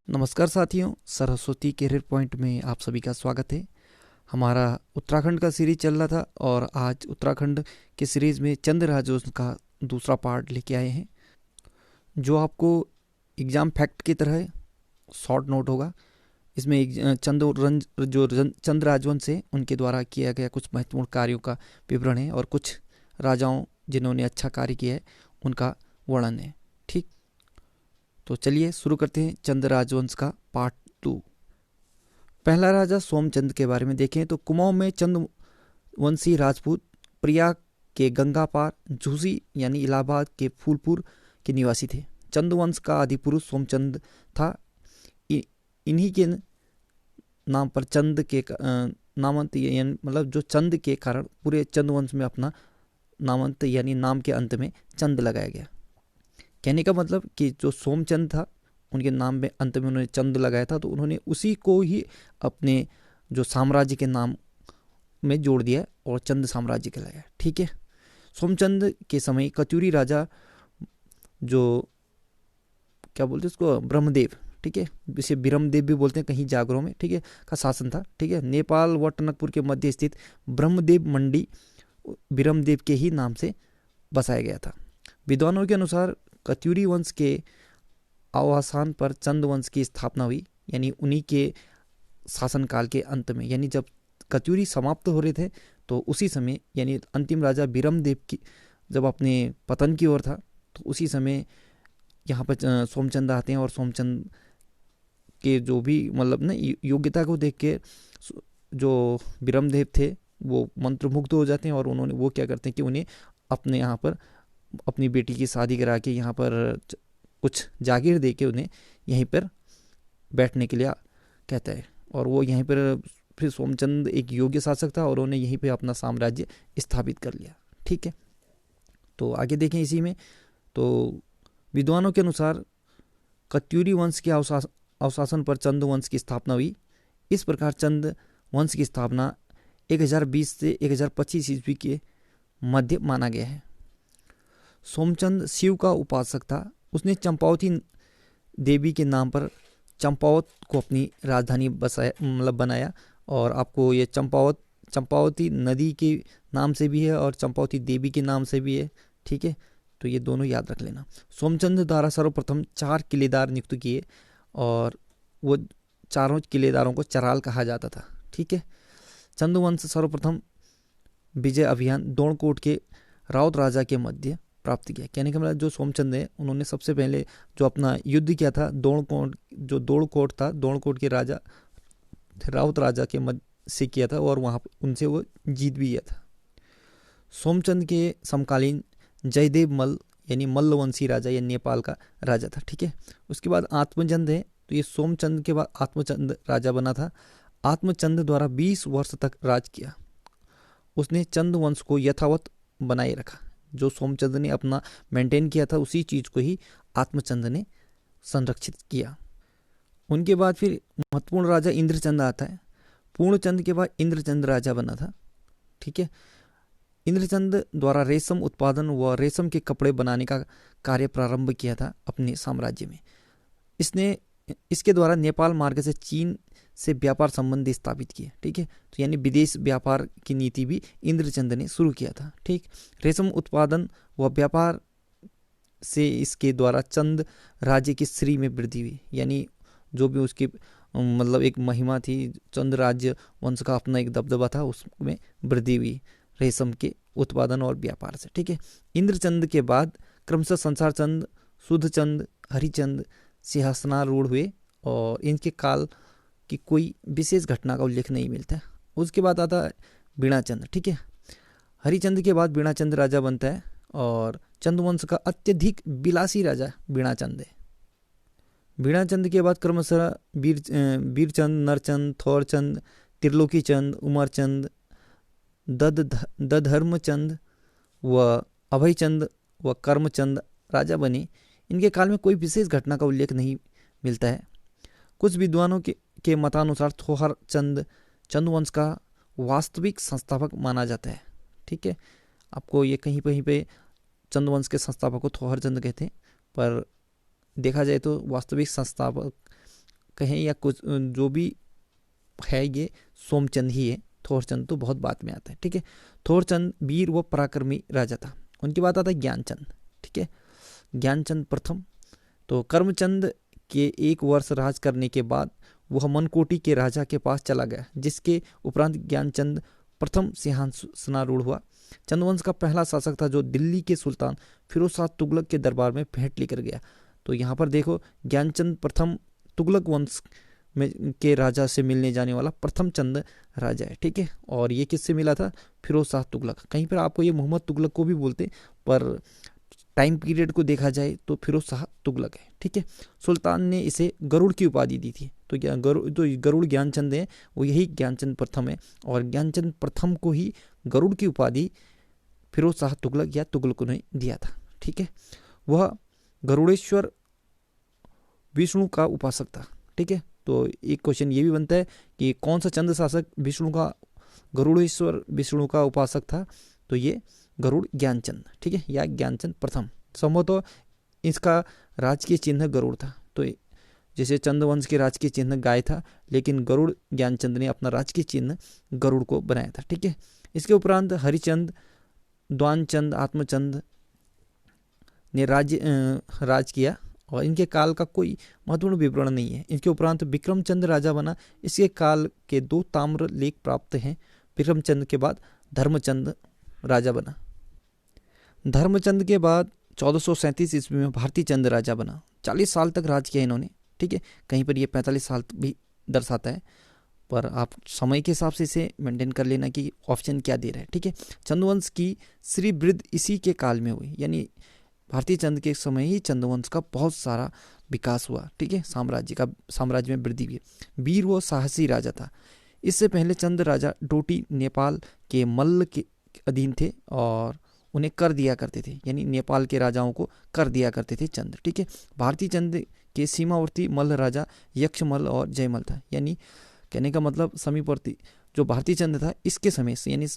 नमस्कार साथियों, Saraswati career point में आप सभी का स्वागत है। हमारा उत्तराखंड का सीरीज चल रहा था और आज उत्तराखंड के सीरीज में चंद राजवंश का दूसरा पार्ट लेके आए हैं, जो आपको एग्जाम फैक्ट की तरह शॉर्ट नोट होगा। इसमें चंद राजवंश है, उनके द्वारा किया गया कुछ महत्वपूर्ण कार्यों का विवरण है और कुछ राजाओं जिन्होंने अच्छा कार्य किया है उनका वर्णन है। ठीक, तो चलिए शुरू करते हैं चंद राजवंश का पार्ट 2। पहला राजा सोमचंद के बारे में देखें तो कुमाऊं में चंद वंशी राजपूत प्रयाग के गंगा पार झूसी यानी इलाहाबाद के फूलपुर के निवासी थे। चंद वंश का आदि पुरुष सोमचंद था। इन्हीं के नाम पर चंद के नामंत यानी मतलब जो चंद के कारण पूरे चंद वंश में अपना नामंत यानी नाम के अंत में चंद लगाया गया। कहने का मतलब कि जो सोमचंद था उनके नाम में अंत में उन्होंने चंद लगाया था, तो उन्होंने उसी को ही अपने जो साम्राज्य के नाम में जोड़ दिया और चंद साम्राज्य कहलाया। ठीक है, सोमचंद के समय कत्यूरी राजा जो क्या बोलते उसको ब्रह्मदेव, ठीक है, इसे ब्रह्मदेव भी बोलते हैं कहीं जागरों में, ठीक है, का शासन था। ठीक है, नेपाल व टनकपुर के मध्य स्थित ब्रह्मदेव मंडी ब्रह्मदेव के ही नाम से बसाया गया था। विद्वानों के अनुसार कत्यूरी वंश के अवसान पर चंद वंश की स्थापना हुई, यानी उन्हीं के शासनकाल के अंत में, यानी जब कत्यूरी समाप्त हो रहे थे तो उसी समय यानी अंतिम राजा ब्रह्मदेव की जब अपने पतन की ओर था तो उसी समय यहाँ पर सोमचंद आते हैं और सोमचंद के जो भी मतलब ना योग्यता को देख के जो ब्रह्मदेव थे वो मंत्रमुग्ध हो जाते हैं और उन्होंने वो क्या करते हैं कि उन्हें अपने यहाँ पर अपनी बेटी की शादी करा के यहाँ पर कुछ जागीर दे के उन्हें यहीं पर बैठने के लिए कहता है। और वो यहीं पर फिर सोमचंद एक योग्य शासक था और उन्हें यहीं पे अपना साम्राज्य स्थापित कर लिया। ठीक है, तो आगे देखें इसी में तो विद्वानों के अनुसार कत्यूरी वंश के अवशासन पर चंद वंश की स्थापना हुई। इस प्रकार चंद वंश की स्थापना 1020 से 1025 ईस्वी के मध्य माना गया है। सोमचंद शिव का उपासक था। उसने चंपावती देवी के नाम पर चंपावत को अपनी राजधानी बनाया। और आपको ये चंपावती नदी के नाम से भी है और चंपावती देवी के नाम से भी है। ठीक है, तो ये दोनों याद रख लेना। सोमचंद द्वारा सर्वप्रथम 4 किलेदार नियुक्त किए और वो चारों किलेदारों को चराल कहा जाता था। ठीक है, चंदवंश सर्वप्रथम विजय अभियान दोणकोट के राउत राजा के मध्य प्राप्त किया। कहने का मतलब जो सोमचंद है उन्होंने सबसे पहले जो अपना युद्ध किया था दोणकोट था, दोणकोट के राजा राउत राजा के मध्य से किया था और वहाँ उनसे वो जीत भी गया था। सोमचंद के समकालीन जयदेव मल्ल यानी मल्लवंशी राजा या नेपाल का राजा था। ठीक है, उसके बाद आत्मचंद है, तो ये सोमचंद के बाद आत्मचंद राजा बना था। आत्मचंद द्वारा 20 वर्ष तक राज किया। उसने चंद वंश को यथावत बनाए रखा। जो सोमचंद ने अपना मेंटेन किया था उसी चीज को ही आत्मचंद ने संरक्षित किया। उनके बाद फिर महत्वपूर्ण राजा इंद्रचंद आता है। पूर्णचंद के बाद इंद्रचंद राजा बना था। ठीक है, इंद्रचंद द्वारा रेशम उत्पादन व रेशम के कपड़े बनाने का कार्य प्रारंभ किया था अपने साम्राज्य में। इसके द्वारा नेपाल मार्ग से चीन से व्यापार संबंध स्थापित किए। ठीक है, तो यानी विदेश व्यापार की नीति भी इंद्रचंद ने शुरू किया था। ठीक, रेशम उत्पादन व व्यापार से इसके द्वारा चंद राज्य की श्री में वृद्धि हुई, यानी जो भी उसकी मतलब एक महिमा थी, चंद राज्य वंश का अपना एक दबदबा था, उसमें वृद्धि हुई रेशम के उत्पादन और व्यापार से। ठीक है, इंद्रचंद के बाद क्रमशः संसार चंद, शुद्धचंद, हरिचंद सिंहासनारूढ़ हुए और इनके काल की कोई विशेष घटना का उल्लेख नहीं मिलता है। उसके बाद आता है बीणाचंद। ठीक है, हरिचंद के बाद बीणाचंद राजा बनता है और चंदवंश का अत्यधिक विलासी राजा बीणाचंद है। बीणाचंद के बाद क्रमशः वीरचंद, नरचंद, थौरचंद, त्रिलोकीचंद, उमरचंद, दधर्मचंद व अभयचंद व कर्मचंद राजा बने। इनके काल में कोई विशेष घटना का उल्लेख नहीं मिलता है। कुछ विद्वानों के मतानुसार थोहर चंद चंदवंश का वास्तविक संस्थापक माना जाता है। ठीक है, आपको ये कहीं पे चंदवंश के संस्थापक को थोहर चंद कहते हैं, पर देखा जाए तो वास्तविक संस्थापक कहें या कुछ जो भी है ये सोमचंद ही है। थोरचंद तो बहुत बाद में आता है, ठीक है। थोरचंद वीर व पराक्रमी राजा था। उनके बाद आता है ज्ञानचंद, ठीक है। ज्ञानचंद प्रथम तो कर्मचंद के 1 वर्ष राज करने के बाद वह मनकोटी के राजा के पास चला गया, जिसके उपरांत ज्ञानचंद प्रथम सिंहासनारूढ़ हुआ। चंदवंश का पहला शासक था जो दिल्ली के सुल्तान फिरोज शाह तुगलक के दरबार में भेंट लेकर गया। तो यहाँ पर देखो ज्ञानचंद प्रथम तुगलक वंश में के राजा से मिलने जाने वाला प्रथम चंद राजा है, ठीक है। और ये किससे मिला था? फिरोज शाह तुगलक। कहीं पर आपको ये मोहम्मद तुगलक को भी बोलते, पर टाइम पीरियड को देखा जाए तो फिरोज शाह तुगलक है, ठीक है। सुल्तान ने इसे गरुड़ की उपाधि दी थी। तो गरुड़ ज्ञानचंद है, वो यही ज्ञानचंद प्रथम है। और ज्ञानचंद प्रथम को ही गरुड़ की उपाधि फिरोज शाह तुगलक या तुगलक ने दिया था, ठीक है। वह गरुड़ेश्वर विष्णु का उपासक था, ठीक है। तो एक क्वेश्चन ये भी बनता है कि कौन सा चंद शासक विष्णु का गरुड़ेश्वर विष्णु का उपासक था? तो ये गरुड़ ज्ञानचंद, ठीक है, या ज्ञानचंद प्रथम। संभवतः इसका राजकीय चिन्ह गरुड़ था। तो जैसे चंद्रवंश के राजकीय चिन्ह गाय था, लेकिन गरुड़ ज्ञानचंद ने अपना राजकीय चिन्ह गरुड़ को बनाया था, ठीक है। इसके उपरांत हरिचंद, द्वानचंद, आत्मचंद ने राज किया और इनके काल का कोई महत्वपूर्ण विवरण नहीं है। इनके उपरांत विक्रमचंद राजा बना। इसके काल के 2 ताम्र लेख प्राप्त हैं। विक्रमचंद के बाद धर्मचंद राजा बना। धर्मचंद के बाद 1437 ईस्वी में भारती चंद राजा बना। 40 साल तक राज किया इन्होंने, ठीक है। कहीं पर ये 45 साल भी दर्शाता है, पर आप समय के हिसाब से इसे मेंटेन कर लेना कि ऑप्शन क्या दे रहा है, ठीक है। चंद्रवंश की श्री वृद्धि इसी के काल में हुई, यानी भारतीय चंद के समय ही चंद्रवंश का बहुत सारा विकास हुआ, ठीक है। साम्राज्य में वृद्धि हुई। वीर वो साहसी राजा था। इससे पहले चंद राजा डोटी नेपाल के मल्ल के अधीन थे और उन्हें कर दिया करते थे, यानी नेपाल के राजाओं को कर दिया करते थे चंद, ठीक है। भारतीय चंद के सीमावर्ती मल्ल राजा यक्षमल और जयमल था, यानी कहने का मतलब समीपवर्ती जो भारतीय चंद था इसके समय से, यानी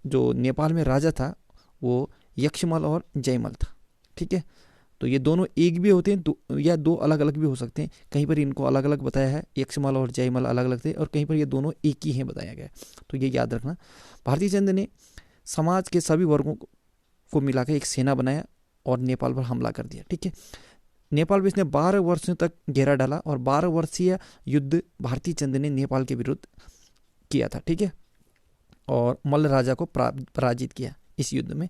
जो नेपाल में राजा था वो यक्षमल और जयमल था, ठीक है। तो ये दोनों एक भी होते हैं या 2 अलग अलग भी हो सकते हैं। कहीं पर इनको अलग अलग बताया है, यक्षमल और जयमल अलग अलग थे, और कहीं पर ये दोनों एक ही हैं बताया गया। तो ये याद रखना। भारतीय चंद ने समाज के सभी वर्गों को मिलाकर एक सेना बनाया और नेपाल पर हमला कर दिया, ठीक है। नेपाल में इसने 12 वर्षों तक घेरा डाला और 12 वर्षीय युद्ध भारतीय चंद ने नेपाल के विरुद्ध किया था, ठीक है, और मल्ल राजा को पराजित किया इस युद्ध में।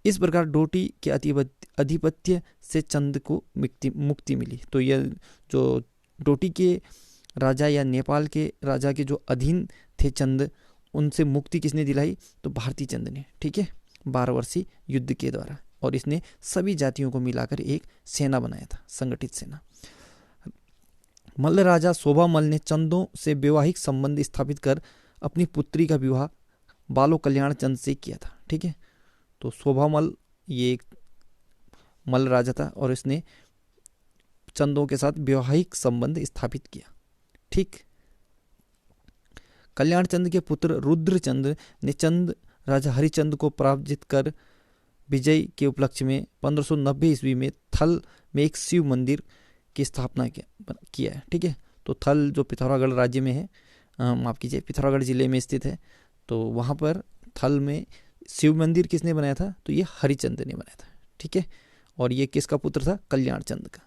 इस प्रकार डोटी के अधिपत्य से चंद को मुक्ति मिली। तो यह जो डोटी के राजा या नेपाल के राजा के जो अधीन थे चंद, उनसे मुक्ति किसने दिलाई? तो भारतीय चंद ने, ठीक है, 12 वर्षीय युद्ध के द्वारा। और इसने सभी जातियों को मिलाकर एक सेना बनाया था, संगठित सेना। मल्ल राजा शोभामल ने चंदों से वैवाहिक संबंध स्थापित कर अपनी पुत्री का विवाह बालो कल्याण चंद से किया था, ठीक है। तो शोभामल ये एक मल्ल राजा था और इसने चंदों के साथ वैवाहिक संबंध स्थापित किया, ठीक। कल्याण चंद के पुत्र रुद्रचंद ने चंद राजा हरिचंद को पराजित कर विजय के उपलक्ष्य में 1590 ईस्वी में थल में एक शिव मंदिर की स्थापना किया है, ठीक है। तो थल जो पिथौरागढ़ राज्य में है, माफ कीजिए पिथौरागढ़ जिले में स्थित है, तो वहाँ पर थल में शिव मंदिर किसने बनाया था? तो ये हरिचंद ने बनाया था, ठीक है। और ये किसका पुत्र था? कल्याण चंद का।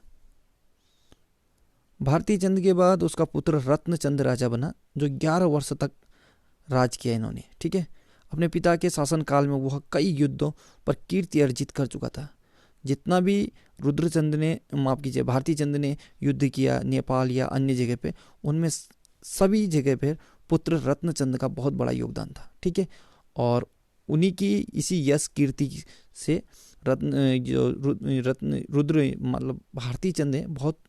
भारतीय चंद के बाद उसका पुत्र रत्नचंद राजा बना, जो 11 वर्ष तक राज किया इन्होंने, ठीक है। अपने पिता के शासनकाल में वह कई युद्धों पर कीर्ति अर्जित कर चुका था। जितना भी रुद्रचंद ने, माफ कीजिए भारतीय चंद ने युद्ध किया नेपाल या अन्य जगह पे, उनमें सभी जगह पर पुत्र रत्नचंद का बहुत बड़ा योगदान था, ठीक है। और उन्हीं की इसी यश कीर्ति से रुद्र मतलब भारतीय चंद बहुत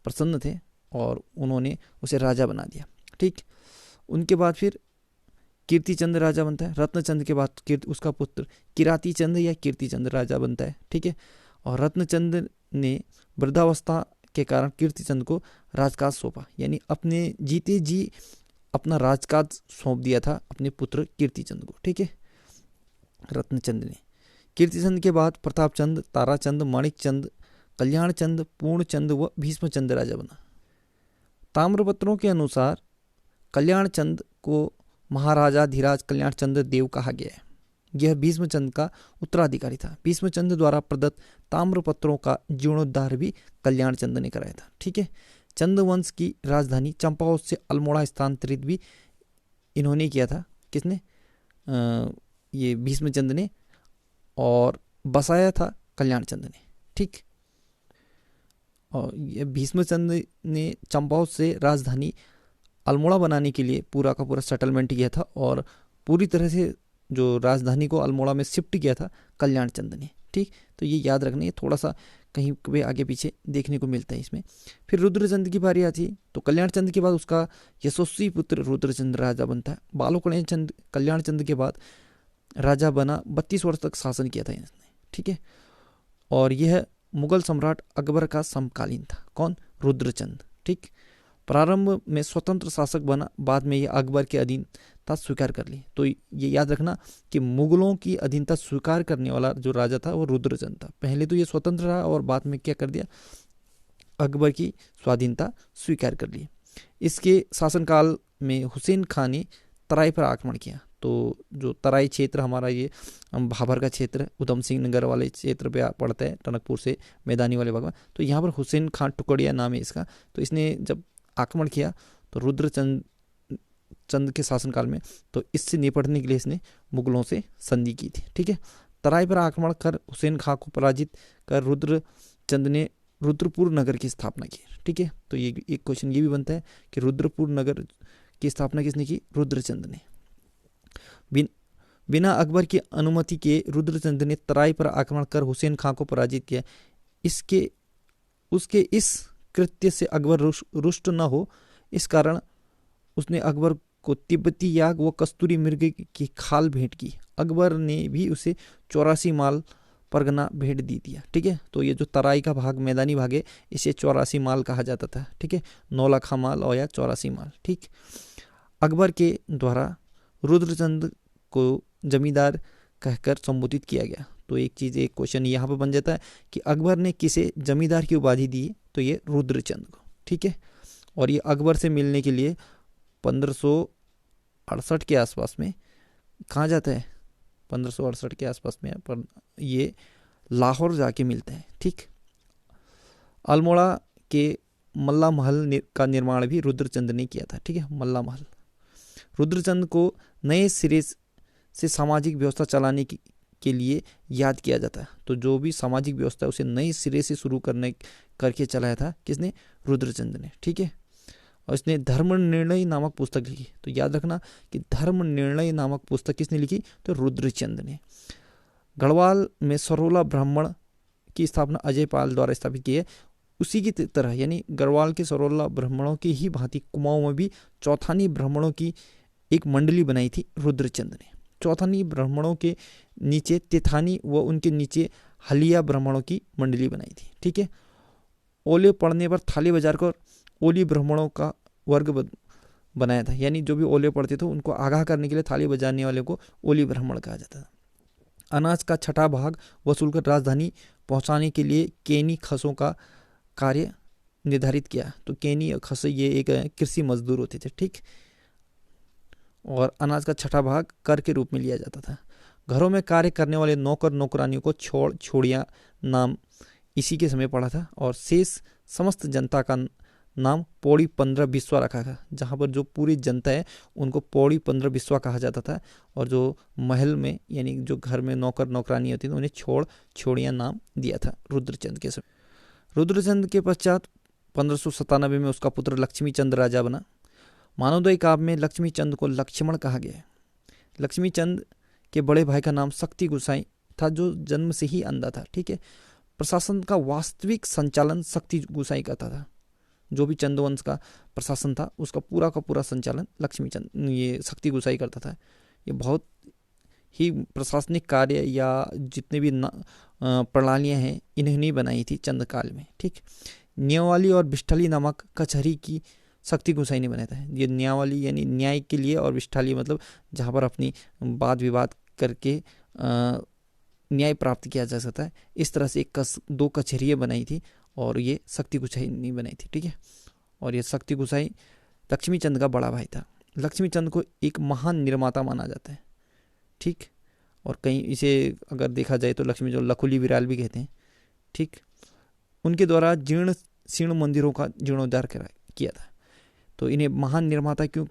प्रसन्न थे और उन्होंने उसे राजा बना दिया, ठीक। उनके बाद फिर कीर्तिचंद राजा बनता है। रत्नचंद के बाद उसका पुत्र किरातीचंद या कीर्तिचंद राजा बनता है, ठीक है। और रत्नचंद ने वृद्धावस्था के कारण कीर्तिचंद को राजकाज सौंपा, यानी अपने जीते जी अपना राजकाज सौंप दिया था अपने पुत्र कीर्तिचंद को, ठीक है, रत्नचंद ने। कीर्तिचंद के बाद प्रतापचंद, ताराचंद, माणिकचंद, कल्याणचंद, पूर्णचंद व भीष्मचंद राजा बना। ताम्रपत्रों के अनुसार कल्याण चंद को महाराजाधिराज कल्याण चंद्र देव कहा गया है। यह भीष्मचंद का उत्तराधिकारी था। भीष्मचंद द्वारा प्रदत्त ताम्रपत्रों का जीर्णोद्धार भी कल्याण चंद ने कराया था। ठीक है। चंद वंश की राजधानी चंपावत से अल्मोड़ा स्थानांतरित भी इन्होंने किया था। किसने? ये भीष्मचंद ने, और बसाया था कल्याण चंद ने। ठीक। और ये भीष्मचंद ने चंपावत से राजधानी अल्मोड़ा बनाने के लिए पूरा का पूरा सेटलमेंट किया था, और पूरी तरह से जो राजधानी को अल्मोड़ा में शिफ्ट किया था कल्याण चंद ने। ठीक। तो ये याद रखना, ये थोड़ा सा कहीं भी आगे पीछे देखने को मिलता है इसमें। फिर रुद्रचंद की बारी आती है, तो कल्याण चंद के बाद उसका यशस्वी पुत्र रुद्रचंद राजा बनता है। बालो कल्याण चंद के बाद राजा बना, 32 वर्ष तक शासन किया था इसने। ठीक है। और यह मुगल सम्राट अकबर का समकालीन था। कौन? रुद्रचंद। ठीक। प्रारंभ में स्वतंत्र शासक बना, बाद में यह अकबर के अधीनता स्वीकार कर ली। तो ये याद रखना कि मुगलों की अधीनता स्वीकार करने वाला जो राजा था वो रुद्रचंद था। पहले तो ये स्वतंत्र रहा और बाद में क्या कर दिया, अकबर की स्वाधीनता स्वीकार कर ली। इसके शासनकाल में हुसैन खान ने तराई पर आक्रमण किया। तो जो तराई क्षेत्र हमारा ये भाबर का क्षेत्र, उधम सिंह नगर वाले क्षेत्र पे पड़ता है, टनकपुर से मैदानी वाले भाग में। तो यहाँ पर हुसैन खान टुकड़िया नाम है इसका। तो इसने जब आक्रमण किया तो रुद्रचंद के शासनकाल में, तो इससे निपटने के लिए इसने मुगलों से संधि की थी। ठीक है। तराई पर आक्रमण कर हुसैन खान को पराजित कर रुद्रचंद ने रुद्रपुर नगर की स्थापना की। ठीक है। तो ये एक क्वेश्चन ये भी बनता है कि रुद्रपुर नगर की स्थापना किसने की? रुद्रचंद ने। बिना अकबर की अनुमति के रुद्रचंद ने तराई पर आक्रमण कर हुसैन खान को पराजित किया। उसके इस कृत्य से अकबर रुष्ट न हो, इस कारण उसने अकबर को तिब्बती याक व कस्तूरी मृग की खाल भेंट की। अकबर ने भी उसे 84 माल परगना भेंट दी दिया। ठीक है। तो ये जो तराई का भाग, मैदानी भाग है, इसे 84 माल कहा जाता था। ठीक है। 9 लाख माल और या 84 माल। ठीक। अकबर के द्वारा रुद्रचंद को जमींदार कहकर संबोधित किया गया। तो एक क्वेश्चन यहाँ पर बन जाता है कि अकबर ने किसे जमींदार की उपाधि दी? तो ये रुद्रचंद को। ठीक है। और ये अकबर से मिलने के लिए 1568 के आसपास में कहाँ जाता है? 1568 के आसपास में पर ये लाहौर जाके मिलता है। ठीक। अल्मोड़ा के मल्ला महल का निर्माण भी रुद्रचंद ने किया था। ठीक है। मल्ला महल। रुद्रचंद को नए सिरे से सामाजिक व्यवस्था चलाने के लिए याद किया जाता है। तो जो भी सामाजिक व्यवस्था उसे नए सिरे से शुरू करके चलाया था किसने? रुद्रचंद ने। ठीक है। और इसने धर्म निर्णय नामक पुस्तक लिखी। तो याद रखना कि धर्म निर्णय नामक पुस्तक किसने लिखी? तो रुद्रचंद ने। गढ़वाल में सरोला ब्राह्मण की स्थापना अजय पाल द्वारा स्थापित की है। उसी की तरह यानी गढ़वाल के सरोला ब्राह्मणों की ही भांति कुमाऊं में भी चौथानी ब्राह्मणों की एक मंडली बनाई थी रुद्रचंद ने। चौथानी ब्राह्मणों के नीचे तिथानी व उनके नीचे हलिया ब्राह्मणों की मंडली बनाई थी। ठीक है। ओले पड़ने पर थाली बाजार को ओली ब्राह्मणों का वर्ग बनाया था। यानी जो भी ओले पड़ते थे उनको आगाह करने के लिए थाली बजाने वाले को ओली ब्राह्मण कहा जाता था। अनाज का छठा भाग वसूलकर राजधानी पहुंचाने के लिए केनी खसों का कार्य निर्धारित किया। तो केनी और खस ये एक कृषि मजदूर होते थे। ठीक। और अनाज का छठा भाग कर के रूप में लिया जाता था। घरों में कार्य करने वाले नौकर नौकरानियों को छोड़िया नाम इसी के समय पड़ा था। और शेष समस्त जनता का नाम पौड़ी 15 बिस्वा रखा था। जहाँ पर जो पूरी जनता है उनको पौड़ी 15 बिस्वा कहा जाता था। और जो महल में यानी जो घर में नौकर नौकरानी होती थी उन्हें छोड़िया नाम दिया था रुद्रचंद के समय। रुद्रचंद के पश्चात 1597 में उसका पुत्र लक्ष्मी चंद राजा बना। मानवोदय काव्य में लक्ष्मी चंद को लक्ष्मण कहा गया है। लक्ष्मी चंद के बड़े भाई का नाम शक्ति गोसाई था जो जन्म से ही अंधा था। ठीक है। प्रशासन का वास्तविक संचालन शक्ति गोसाई करता था। जो भी चंदवंश का प्रशासन था उसका पूरा का पूरा संचालन लक्ष्मी चंद ये शक्ति गोसाई करता था। ये बहुत ही प्रशासनिक कार्य या जितने भी प्रणालियाँ हैं इन्होंने बनाई थी चंद काल में। ठीक। न्यायवाली और बिष्ठली नामक कचहरी की शक्ति गोसाई ने बनाया था। ये न्यायवाली यानी न्याय के लिए और बिष्ठाली मतलब जहाँ पर अपनी वाद विवाद करके न्याय प्राप्त किया जा सकता है। इस तरह से 2 कचहरियाँ बनाई थी और ये शक्ति गोसाई ने बनाई थी। ठीक है। और ये शक्ति गोसाई लक्ष्मी चंद का बड़ा भाई था। लक्ष्मी चंद को एक महान निर्माता माना जाता है, ठीक। और कहीं इसे अगर देखा जाए तो लक्ष्मी जो लखुली विराल भी कहते हैं, ठीक। उनके द्वारा जीर्ण शीर्ण मंदिरों का जीर्णोद्धार किया था। तो इन्हें महान निर्माता क्यों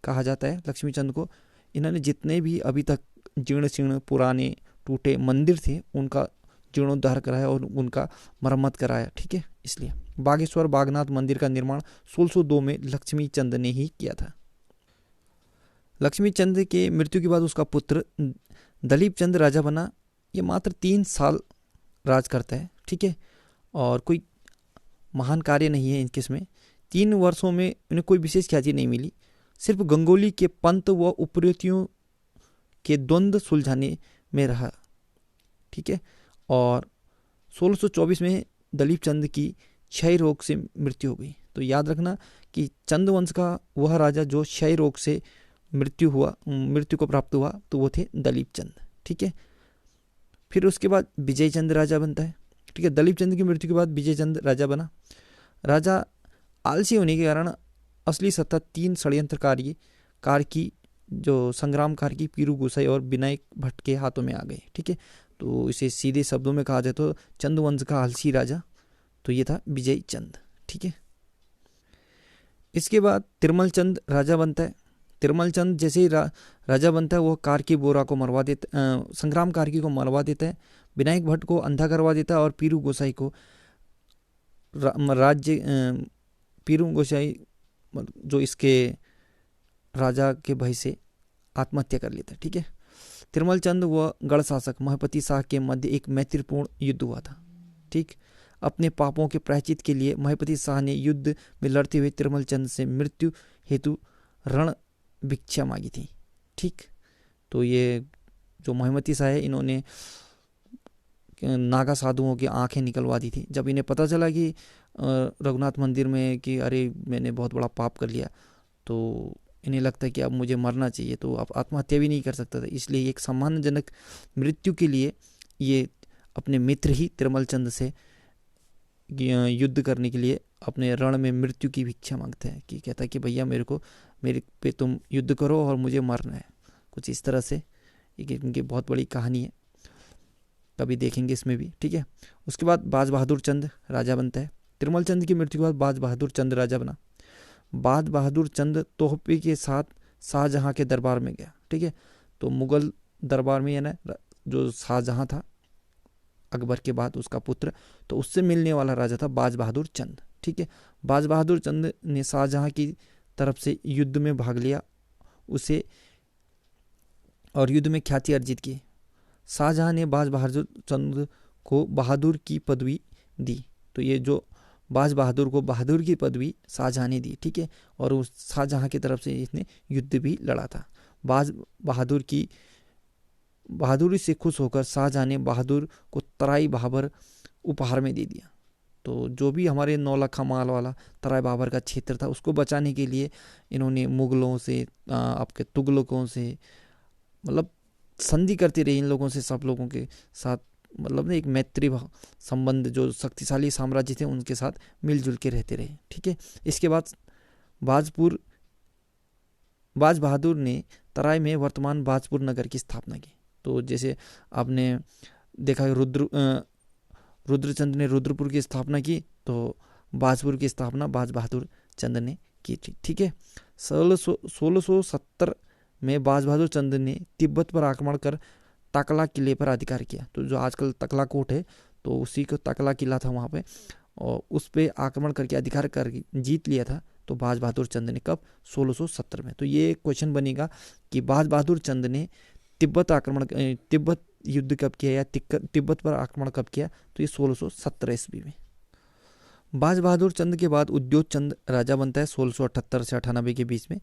कहा जाता है लक्ष्मी चंद को? इन्होंने जितने भी अभी तक जीर्ण शीर्ण पुराने टूटे मंदिर थे उनका जीर्णोद्धार कराया और उनका मरम्मत कराया, ठीक है। इसलिए बागेश्वर बागनाथ मंदिर का निर्माण 1602 में लक्ष्मी चंद ने ही किया था। लक्ष्मी चंद के मृत्यु के बाद उसका पुत्र दलीप चंद राजा बना। ये मात्र 3 साल राज करता है, ठीक है। और कोई महान कार्य नहीं है इनके 3 वर्षों में इन्हें कोई विशेष ख्याति नहीं मिली। सिर्फ गंगोली के पंत व उपरीतियों के द्वंद्व सुलझाने में रहा, ठीक है। और 1624 में दलीप चंद की क्षय रोग से मृत्यु हो गई। तो याद रखना कि चंद वंश का वह राजा जो क्षय रोग से मृत्यु को प्राप्त हुआ तो वो थे दलीप चंद, ठीक है। फिर उसके बाद विजय चंद राजा बनता है, ठीक है। दलीप चंद की मृत्यु के बाद विजय चंद राजा बना। राजा आलसी होने के कारण असली सत्ता 3 षड्यंत्रकारी कार की जो संग्रामकार की पीरू गोसाई और विनायक भट्ट के हाथों में आ गए, ठीक है। तो इसे सीधे शब्दों में कहा जाए तो चंद वंश का आलसी राजा तो ये था विजय चंद, ठीक है। इसके बाद तिरमल चंद राजा बनता है। तिरमल चंद जैसे ही राजा बनता है वो कार्की बोरा को मरवा देता, संग्राम कार्की को मरवा देता है, विनायक भट्ट को अंधा करवा देता है और पीरू गोसाई को पीरू गोसाई जो इसके राजा के भय से आत्महत्या कर लेता है, ठीक है। तिरमल चंद व गढ़ शासक महपति शाह के मध्य एक मैत्रीपूर्ण युद्ध हुआ था, ठीक। अपने पापों के प्रायश्चित के लिए महपति शाह ने युद्ध में लड़ते हुए तिरमल चंद से मृत्यु हेतु रण भिक्षा मांगी थी, ठीक। तो ये जो महपति शाह है इन्होंने नागा साधुओं की आंखें निकलवा दी थी। जब इन्हें पता चला कि रघुनाथ मंदिर में कि अरे मैंने बहुत बड़ा पाप कर लिया, तो इन्हें लगता है कि अब मुझे मरना चाहिए, तो अब आत्महत्या भी नहीं कर सकता था। इसलिए एक सम्मानजनक मृत्यु के लिए ये अपने मित्र ही तिरमल चंद से युद्ध करने के लिए अपने रण में मृत्यु की भिक्षा मांगते हैं कि कहता है कि भैया मेरे पे तुम युद्ध करो और मुझे मरना है, कुछ इस तरह से। इनकी बहुत बड़ी कहानी है, कभी देखेंगे इसमें भी, ठीक है। उसके बाद बाज बहादुर चंद राजा बनता है। तिरमल चंद की मृत्यु के बाद बाज बहादुर चंद राजा बना। बाज बहादुर चंद तोहफे के साथ शाहजहां के दरबार में गया, ठीक है। तो मुगल दरबार में यानी जो शाहजहां था अकबर के बाद उसका पुत्र, तो उससे मिलने वाला राजा था बाज बहादुर चंद, ठीक है। बाज बहादुर चंद ने शाहजहां की तरफ से युद्ध में भाग लिया उसे और युद्ध में ख्याति अर्जित की। शाहजहां ने बाज बहादुर चंद को बहादुर की पदवी दी। तो ये जो बाज बहादुर को बहादुर की पदवी शाहजहां ने दी, ठीक है। और उस शाहजहां की तरफ से इसने युद्ध भी लड़ा था। बाज बहादुर की बहादुरी से खुश होकर शाहजहां ने बहादुर को तराई बाबर उपहार में दे दिया। तो जो भी हमारे नौलखा माल वाला तराई बाबर का क्षेत्र था उसको बचाने के लिए इन्होंने मुगलों से आपके तुगलकों से मतलब संधि करती रही इन लोगों से, सब लोगों के साथ मतलब ना एक मैत्री संबंध, जो शक्तिशाली साम्राज्य थे उनके साथ मिलजुल के रहते रहे, ठीक है। इसके बाद बाज बहादुर ने तराई में वर्तमान बाजपुर नगर की स्थापना की। तो जैसे आपने देखा रुद्रचंद ने रुद्रपुर की स्थापना की, तो बाजपुर की स्थापना बाज बहादुर चंद ने की थी, ठीक है। 1670 में बाज बहादुर चंद ने तिब्बत पर आक्रमण कर तकला किले पर अधिकार किया। तो जो आजकल तकला कोट है तो उसी को तकला किला था वहाँ पे, और उस पर आक्रमण करके अधिकार कर जीत लिया था। तो बाज बहादुर चंद ने कब? 1670 में। तो ये क्वेश्चन बनेगा कि बाज बहादुर चंद ने तिब्बत युद्ध कब किया या तिब्बत पर आक्रमण कब किया? तो ये 1670 ईस्वी में। बाज बहादुर चंद के बाद उद्योग चंद राजा बनता है 1678 से 98 के बीच में।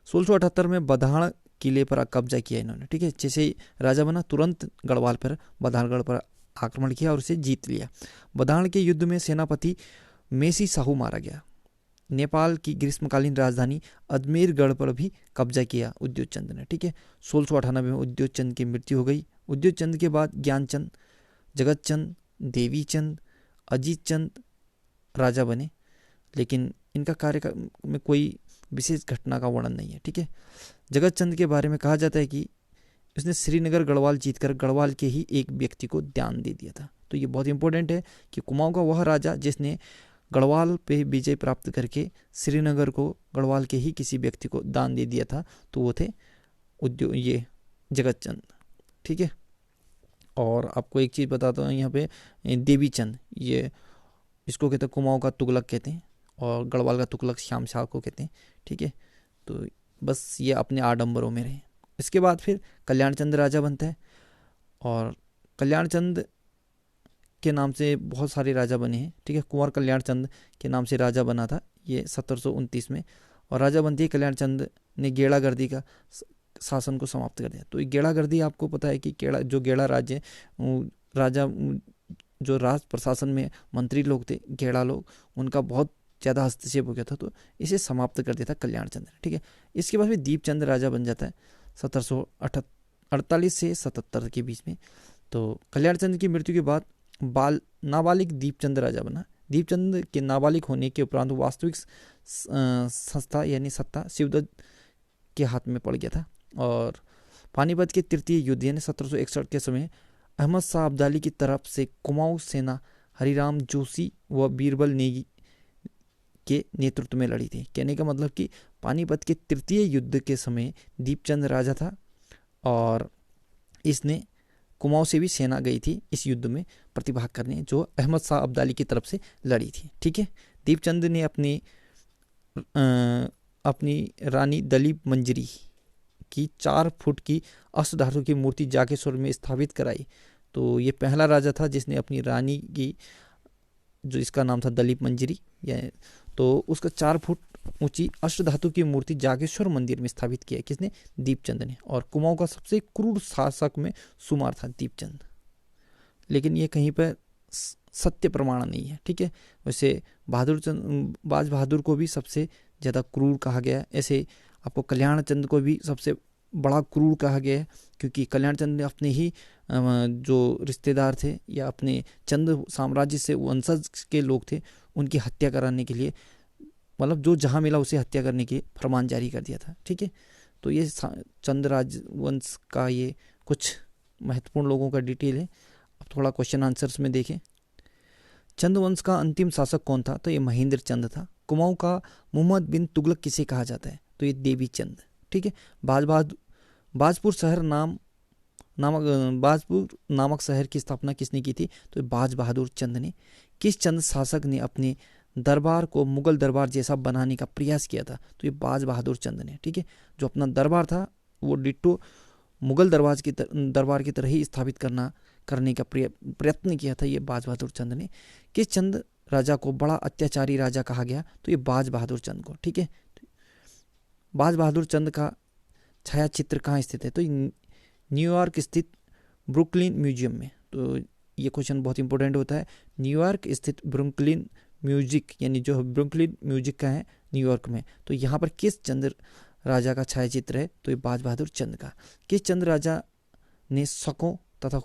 1678 में बधाड़ किले पर कब्जा किया इन्होंने, ठीक है। जैसे ही राजा बना तुरंत गढ़वाल पर बधाड़गढ़ पर आक्रमण किया और उसे जीत लिया। बधाड़ के युद्ध में सेनापति मेसी साहू मारा गया। नेपाल की ग्रीष्मकालीन राजधानी अजमेरगढ़ पर भी कब्जा किया उद्योग चंद ने, ठीक है। 1698 में उद्योग चंद की मृत्यु हो गई। उद्योग चंद के बाद ज्ञानचंद, जगतचंद, देवीचंद, अजीत चंद राजा बने, लेकिन इनका कार्य में कोई विशेष घटना का वर्णन नहीं है। ठीक है, जगत चंद के बारे में कहा जाता है कि उसने श्रीनगर गढ़वाल जीतकर गढ़वाल के ही एक व्यक्ति को दान दे दिया था। तो ये बहुत इंपॉर्टेंट है कि कुमाऊं का वह राजा जिसने गढ़वाल पे विजय प्राप्त करके श्रीनगर को गढ़वाल के ही किसी व्यक्ति को दान दे दिया था, तो वो थे ये जगत चंद। ठीक है, और आपको एक चीज़ बताता हूँ यहाँ पे, देवी चंद, ये इसको कहते हैं कुमाऊं का तुगलक कहते हैं, और गढ़वाल का तुगलक श्याम शाह को कहते हैं। ठीक है, तो बस ये अपने आडंबरों में रहे। इसके बाद फिर कल्याण चंद राजा बनता है, और कल्याण चंद के नाम से बहुत सारे राजा बने हैं। ठीक है, कुंवर कल्याण चंद के नाम से राजा बना था ये 1729 में, और राजा बनते ही कल्याण चंद ने गेड़ागर्दी का शासन को समाप्त कर दिया। तो ये गेड़ागर्दी आपको पता है कि गेड़ा राज्य राजा जो राज प्रशासन में मंत्री लोग थे, गेड़ा लोग, उनका बहुत ज़्यादा हस्तक्षेप हो गया था, तो इसे समाप्त कर दिया था कल्याण चंद ने। ठीक है, इसके बाद फिर दीपचंद राजा बन जाता है 1748 से 77 के बीच में। तो कल्याण चंद की मृत्यु के बाद नाबालिग दीपचंद राजा बना। दीपचंद के नाबालिग होने के उपरांत वास्तविक संस्था यानी सत्ता शिवदत्त के हाथ में पड़ गया था, और पानीपत के तृतीय युद्ध यानी 1761 के समय अहमद शाह अब्दाली की तरफ से कुमाऊं सेना हरिराम जोशी व बीरबल नेगी के नेतृत्व में लड़ी थी। कहने का मतलब कि पानीपत के तृतीय युद्ध के समय दीपचंद राजा था, और इसने कुमाऊं से भी सेना गई थी इस युद्ध में प्रतिभाग करने, जो अहमद शाह अब्दाली की तरफ से लड़ी थी। ठीक है, दीपचंद ने अपनी रानी दलीप मंजरी की 4 फुट की अष्टधातु की मूर्ति जागेश्वर में स्थापित कराई। तो ये पहला राजा था जिसने अपनी रानी की, जो इसका नाम था दलीप मंजरी, तो उसका 4 फुट ऊंची अष्टधातु की मूर्ति जागेश्वर मंदिर में स्थापित किया। किसने? दीपचंद ने। और कुमाऊं का सबसे क्रूर शासक में शुमार था दीपचंद, लेकिन ये कहीं पर सत्य प्रमाण नहीं है। ठीक है, वैसे बाज बहादुर को भी सबसे ज़्यादा क्रूर कहा गया है, ऐसे आपको कल्याण चंद को भी सबसे बड़ा क्रूर कहा गया है, क्योंकि कल्याण चंद ने अपने ही जो रिश्तेदार थे या अपने चंद साम्राज्य से वंशज के लोग थे, उनकी हत्या कराने के लिए, मतलब जो जहाँ मिला उसे हत्या करने के फरमान जारी कर दिया था। ठीक है, तो ये चंद राजवंश का ये कुछ महत्वपूर्ण लोगों का डिटेल है। अब थोड़ा क्वेश्चन आंसर्स में देखें। चंद वंश का अंतिम शासक कौन था? तो ये महेंद्र चंद था। कुमाऊं का मोहम्मद बिन तुगलक किसे कहा जाता है? तो ये देवी चंद। ठीक है, बाजपुर नामक शहर की स्थापना किसने की थी? तो बाज बहादुर चंद ने। किस चंद शासक ने अपने दरबार को मुगल दरबार जैसा बनाने का प्रयास किया था? तो ये बाज बहादुर चंद ने। ठीक है, जो अपना दरबार था वो डिट्टो मुगल दरबार की तरह ही स्थापित करने का प्रयत्न किया था ये बाज बहादुर चंद ने। किस चंद राजा को बड़ा अत्याचारी राजा कहा गया? तो ये बाज बहादुर चंद को। ठीक है, बाज बहादुर चंद का छाया चित्र कहाँ स्थित है? तो न्यूयॉर्क स्थित ब्रुकलिन म्यूजियम में। तो ये क्वेश्चन बहुत इंपॉर्टेंट होता है। न्यूयॉर्क स्थित ब्रुकलिन म्यूजिक, यानी जो ब्रुकलिन म्यूजिक का है न्यूयॉर्क में, तो यहाँ पर किस चंद राजा का छाया चित्र है? तो ये बाज बहादुर चंद का। किस चंद राजा ने शकों तथा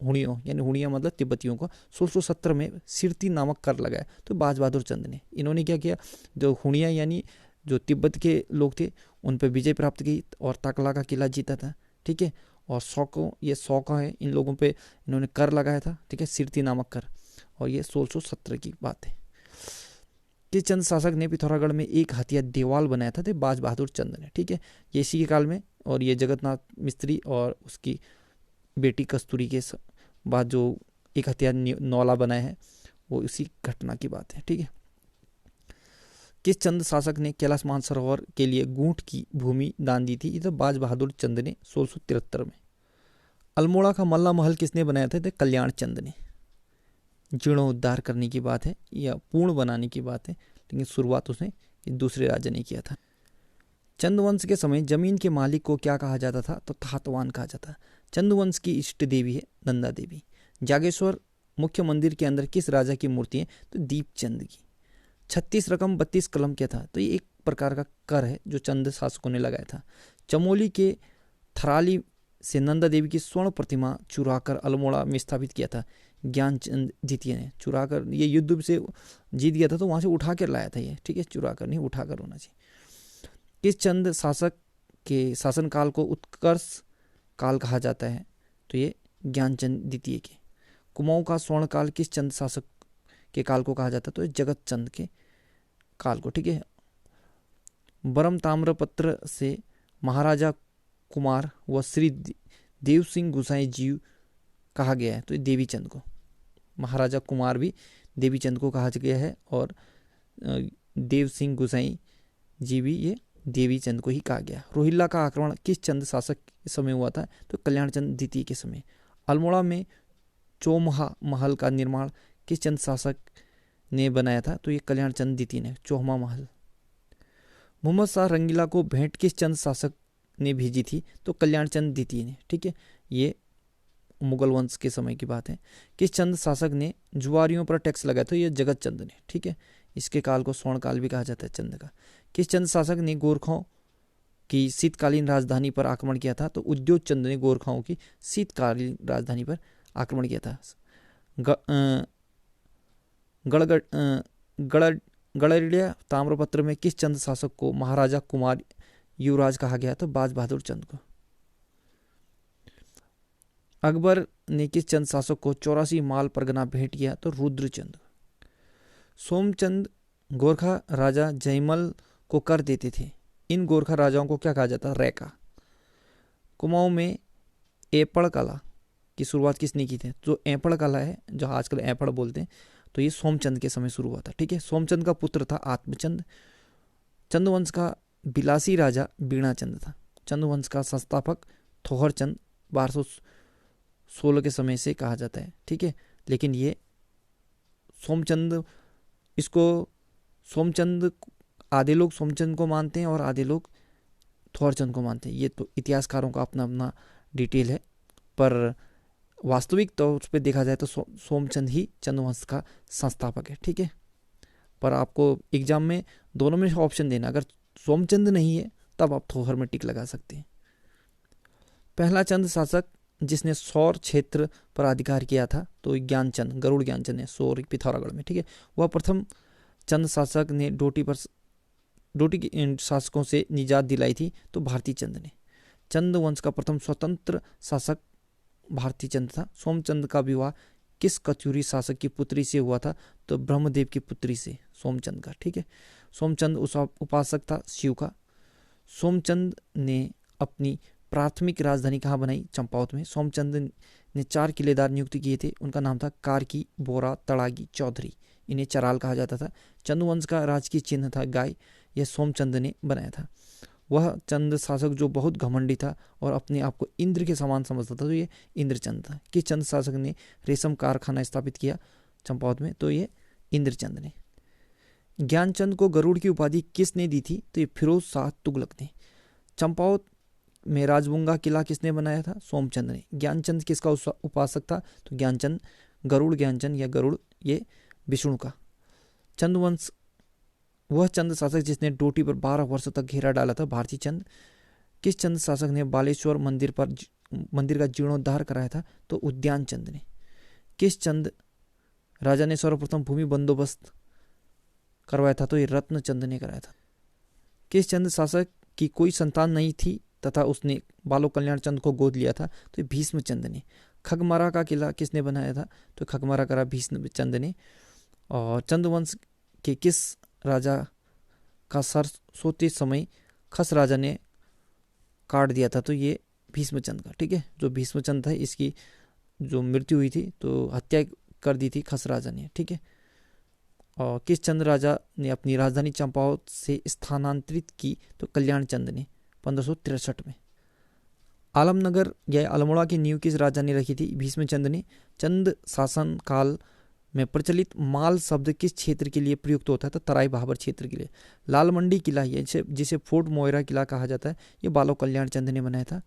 हुणियों यानी हुणिया मतलब तिब्बतियों को 1617 में सिरती नामक कर लगाया? तो बाज बहादुर चंद ने। इन्होंने क्या किया? जो हुणिया यानी जो तिब्बत के लोग थे उन पर विजय प्राप्त की और ताकला का किला जीता था। ठीक है, और ये सौका है, इन लोगों पे इन्होंने कर लगाया था। ठीक है, सिरती नामक कर, और ये 1617 की बात है। किस चंद शासक ने पिथौरागढ़ में एक हथिया देवाल बनाया था? तो बाज बहादुर चंद ने। ठीक है, ये इसी के काल में, और ये जगन्नाथ मिस्त्री और उसकी बेटी कस्तूरी के बाद जो एक हथिया नौला बनाया है वो इसी घटना की बात है। ठीक है, किस चंद शासक ने कैलाश मानसरोवर के लिए गूंठ की भूमि दान दी थी? ये तो बाज बहादुर चंद ने 1673 में। अल्मोड़ा का मल्ला महल किसने बनाया था? तो कल्याण चंद ने। जीर्णोद्धार करने की बात है या पूर्ण बनाने की बात है, लेकिन शुरुआत उसने दूसरे राजा ने किया था। चंदवंश के समय जमीन के मालिक को क्या कहा जाता था? तो थातवान कहा जाता है। चंदवंश की इष्ट देवी है नंदा देवी। जागेश्वर मुख्य मंदिर के अंदर किस राजा की मूर्ति है? तो दीपचंद की। 36 रकम 32 कलम क्या था? तो ये एक प्रकार का कर है जो चंद शासकों ने लगाया था। चमोली के थराली से नंदा देवी की स्वर्ण प्रतिमा चुराकर अल्मोड़ा में स्थापित किया था। ज्ञानचंद द्वितीय ने चुरा कर, ये युद्ध से जीत गया था तो वहाँ से उठा कर लाया था ये, ठीक है, चुरा कर नहीं, उठा कर होना चाहिए। किस चंद शासक के शासनकाल को उत्कर्ष काल कहा जाता है? तो ये ज्ञानचंद द्वितीय के। कुमाऊं का स्वर्ण काल किस चंद शासक के काल को कहा जाता है? तो जगत चंद के काल को, ठीक है। बरम ताम्रपत्र से महाराजा कुमार व श्री देव सिंह गोसाई जी कहा गया है, तो देवी चंद को। महाराजा कुमार भी देवी चंद को कहा गया है और देव सिंह गोसाई जी भी ये देवी चंद को ही कहा गया। रोहिल्ला का आक्रमण किस चंद शासक के समय हुआ था? तो कल्याण चंद द्वितीय के समय। अल्मोड़ा में चौमहा महल का निर्माण किस चंद शासक ने बनाया था? तो ये कल्याण चंद द्वितीय ने, चौहमा महल। मोहम्मद शाह रंगीला को भेंट किस चंद शासक ने भेजी थी? तो कल्याण चंद द्वितीय ने, ठीक है, ये मुगल वंश के समय की बात है। किस चंद शासक ने जुआरियों पर टैक्स लगाया? तो ये जगत चंद ने, ठीक है, इसके काल को स्वर्ण काल भी कहा जाता है चंद का। किस चंद शासक ने गोरखाओं की शीतकालीन राजधानी पर आक्रमण किया था? तो उद्योग चंद ने गोरखाओं की शीतकालीन राजधानी पर आक्रमण किया था। गड़रिया ताम्रपत्र में किस चंद शासक को महाराजा कुमार युवराज कहा गया? तो बाज बहादुर चंद को। अकबर ने किस चंद शासक को 84 माल परगना भेंट किया? तो रुद्रचंद। सोमचंद गोरखा राजा जयमल को कर देते थे। इन गोरखा राजाओं को क्या कहा जाता? रैका। कुमाऊं में एपड़ कला की शुरुआत किसने की थी? जो एपड़ कला है, जो आजकल एपड़ बोलते हैं, तो ये सोमचंद के समय शुरू हुआ था, ठीक है। सोमचंद का पुत्र था आत्मचंद। चंदवंश का बिलासी राजा बीणाचंद था। चंदवंश का संस्थापक थोहरचंद 1216 के समय से कहा जाता है, ठीक है। लेकिन ये सोमचंद, इसको सोमचंद, आधे लोग सोमचंद को मानते हैं और आधे लोग थोहरचंद को मानते हैं। ये तो इतिहासकारों का अपना अपना डिटेल है, पर वास्तविक तौर पे देखा जाए तो सोमचंद ही चंदवंश का संस्थापक है, ठीक है। पर आपको एग्जाम में दोनों में ऑप्शन देना, अगर सोमचंद नहीं है तब आप थोहर में टिक लगा सकते हैं। पहला चंद शासक जिसने सौर क्षेत्र पर अधिकार किया था तो ज्ञानचंद, गरुड़ ज्ञानचंद ने, सौर पिथौरागढ़ में, ठीक है। वह प्रथम चंद शासक ने डोटी के शासकों से निजात दिलाई थी तो भारती चंद ने। चंद वंश का प्रथम स्वतंत्र शासक भारती चंद था। सोमचंद का विवाह किस कचूरी शासक की पुत्री से हुआ था? तो ब्रह्मदेव की पुत्री से, सोमचंद का, ठीक है। सोमचंद उपासक था शिव का। सोमचंद ने अपनी प्राथमिक राजधानी कहाँ बनाई? चंपावत में। सोमचंद ने 4 किलेदार नियुक्त किए थे, उनका नाम था कारकी, बोरा, तड़ागी, चौधरी। इन्हें चराल कहा जाता था। चंदवंश का राजकीय चिन्ह था गाय, यह सोमचंद ने बनाया था। वह चंद शासक जो बहुत घमंडी था और अपने आप को इंद्र के समान समझता था, तो ये इंद्रचंद था। किस चंद शासक ने रेशम कारखाना स्थापित किया चंपावत में? तो ये इंद्रचंद ने। ज्ञानचंद को गरुड़ की उपाधि किसने दी थी? तो ये फिरोज शाह तुगलक ने। चंपावत में राजबुंगा किला किसने बनाया था? सोमचंद ने। ज्ञानचंद किसका उपासक था? तो ज्ञानचंद, गरुड़ ज्ञानचंद या गरुड़ ये विष्णु का। चंदवंश वह चंद शासक जिसने डोटी पर 12 वर्ष तक घेरा डाला था, भारती चंद। किस चंद शासक ने बालेश्वर मंदिर का जीर्णोद्धार कराया था? तो उद्यान चंद ने। किस चंद राजा ने सर्वप्रथम भूमि बंदोबस्त करवाया था? तो ये रत्नचंद ने कराया था। किस चंद शासक की कोई संतान नहीं थी तथा उसने बालो कल्याण चंद को गोद लिया था? तो भीष्म चंद ने। खगमारा का किला किसने बनाया था? तो खगमारा करा भीष्म चंद ने। और चंदवंश के किस राजा का सर सोते समय खस राजा ने काट दिया था? तो ये भीष्मचंद का, ठीक है। जो भीष्मचंद था इसकी जो मृत्यु हुई थी तो हत्या कर दी थी खस राजा ने, ठीक है। और किस चंद राजा ने अपनी राजधानी चंपावत से स्थानांतरित की? तो कल्याण चंद ने 1563 में। आलमनगर या अल्मोड़ा की नींव किस राजा ने रखी थी? भीष्मचंद ने। चंद शासन काल में प्रचलित माल शब्द किस क्षेत्र के लिए प्रयुक्त होता है? तो तराई भाबर क्षेत्र के लिए। लाल मंडी किला है जिसे फोर्ट मोयरा किला कहा जाता है, ये बालो कल्याण चंद ने बनाया था।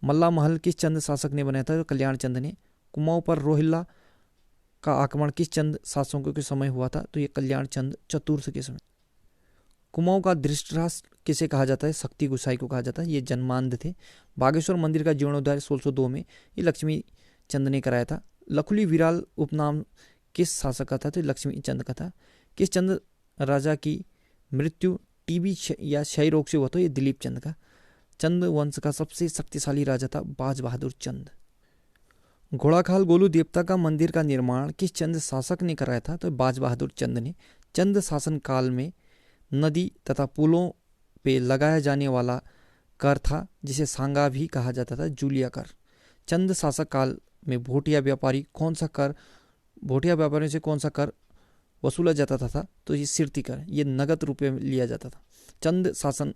मल्ला महल किस चंद शासक ने बनाया था? तो कल्याण चंद ने। कुमाऊं पर रोहिल्ला का आक्रमण किस चंद शासकों के समय हुआ था? तो ये कल्याण चंद चतुर्थ के समय। कुमाऊं का धृतराष्ट्र किसे कहा जाता है? शक्ति गोसाई को कहा जाता है, ये जन्मांध थे। बागेश्वर मंदिर का जीर्णोद्धार 1602 में ये लक्ष्मी चंद ने कराया था। लखुली विराल उपनाम किस शासक का था? तो लक्ष्मी चंद का था। किस चंद राजा की मृत्यु टीबी या क्षय रोग से हुआ? तो ये दिलीप चंद का। चंद वंश का सबसे शक्तिशाली राजा था बाज बहादुर चंद। घोड़ाखाल गोलू देवता का मंदिर का निर्माण किस चंद शासक ने कराया था? तो बाज बहादुर चंद ने। चंद शासन काल में नदी तथा पुलों पे लगाया जाने वाला कर था जिसे सांगा भी कहा जाता था, जूलिया कर। चंद शासक काल में भोटिया व्यापारियों से कौन सा कर वसूला जाता था? तो ये सिरती कर, ये नगद रूप में लिया जाता था। चंद शासन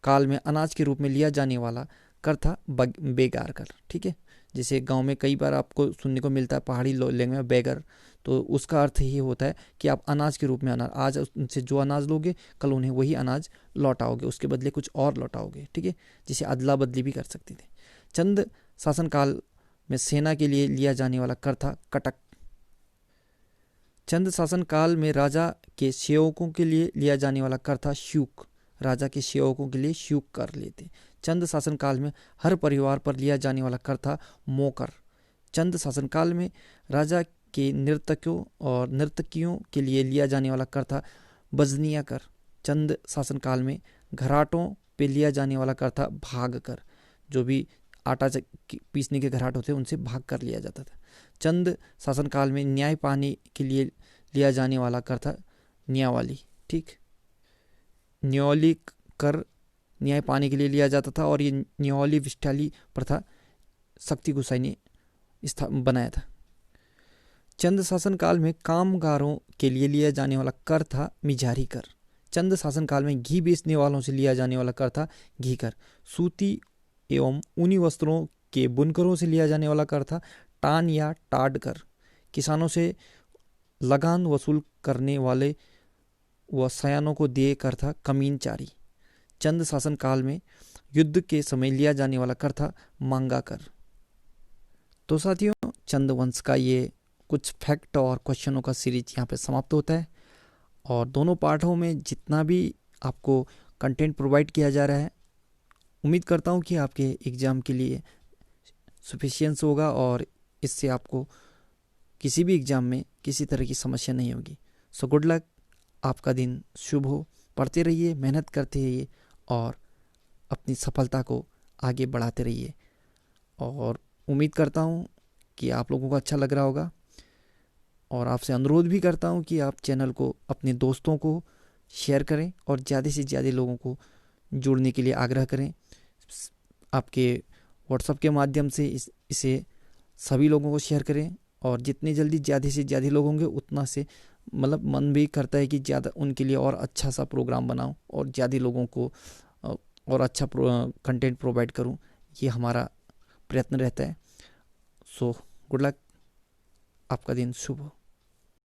काल में अनाज के रूप में लिया जाने वाला कर था बेगार कर। ठीक है, जैसे गांव में कई बार आपको सुनने को मिलता है पहाड़ी लैंग्वेज में बेगर, तो उसका अर्थ ये होता है कि आप अनाज के रूप में आज उनसे जो अनाज लोगे कल उन्हें वही अनाज लौटाओगे, उसके बदले कुछ और लौटाओगे। ठीक है, जिसे अदला बदली भी कर सकते थे। चंद शासनकाल में सेना के लिए लिया जाने वाला कर था कटक। चंद शासन काल में राजा के सेवकों के लिए लिया जाने वाला कर था शुल्क। राजा के सेवकों के लिए शुल्क कर लेते। चंद शासन काल में हर परिवार पर लिया जाने वाला कर था मोकर। चंद शासन काल में राजा के नर्तकों और नर्तकियों के लिए लिया जाने वाला कर था बजनिया कर। चंद शासन काल में घराटों पे लिया जाने वाला कर था भाग कर। जो भी आटा पीसने के घराट होते उनसे भाग कर लिया जाता था। चंद शासन काल में न्याय पाने के लिए लिया जाने वाला कर था न्यावाली। ठीक, न्यावाली कर न्याय पाने के लिए लिया जाता था और ये न्यावाली विष्टाली प्रथा शक्ति गोसाई ने बनाया था। चंद शासन काल में कामगारों के लिए लिया जाने वाला कर था मिजारी कर। चंद शासन काल में घी बेचने वालों से लिया जाने वाला कर था घी कर। सूती एवं ऊनी वस्त्रों के बुनकरों से लिया जाने वाला कर था टान या टाड कर। किसानों से लगान वसूल करने वाले व सयानों को दिए कर था कमीनचारी। चंद शासन काल में युद्ध के समय लिया जाने वाला कर था मांगा कर। तो साथियों, चंद वंश का ये कुछ फैक्ट और क्वेश्चनों का सीरीज यहाँ पे समाप्त होता है। और दोनों पार्टों में जितना भी आपको कंटेंट प्रोवाइड किया जा रहा है, उम्मीद करता हूँ कि आपके एग्ज़ाम के लिए सफिशिएंस होगा और इससे आपको किसी भी एग्ज़ाम में किसी तरह की समस्या नहीं होगी। सो गुड लक, आपका दिन शुभ हो। पढ़ते रहिए, मेहनत करते रहिए और अपनी सफलता को आगे बढ़ाते रहिए। और उम्मीद करता हूँ कि आप लोगों को अच्छा लग रहा होगा और आपसे अनुरोध भी करता हूँ कि आप चैनल को अपने दोस्तों को शेयर करें और ज़्यादा से ज़्यादा लोगों को जुड़ने के लिए आग्रह करें। आपके व्हाट्सएप के माध्यम से इसे सभी लोगों को शेयर करें और जितनी जल्दी ज़्यादा से ज़्यादा लोग होंगे उतना से मन भी करता है कि ज़्यादा उनके लिए और अच्छा सा प्रोग्राम बनाऊं और ज़्यादा लोगों को और अच्छा कंटेंट प्रोवाइड करूं। ये हमारा प्रयत्न रहता है। सो गुड लक, आपका दिन शुभ हो।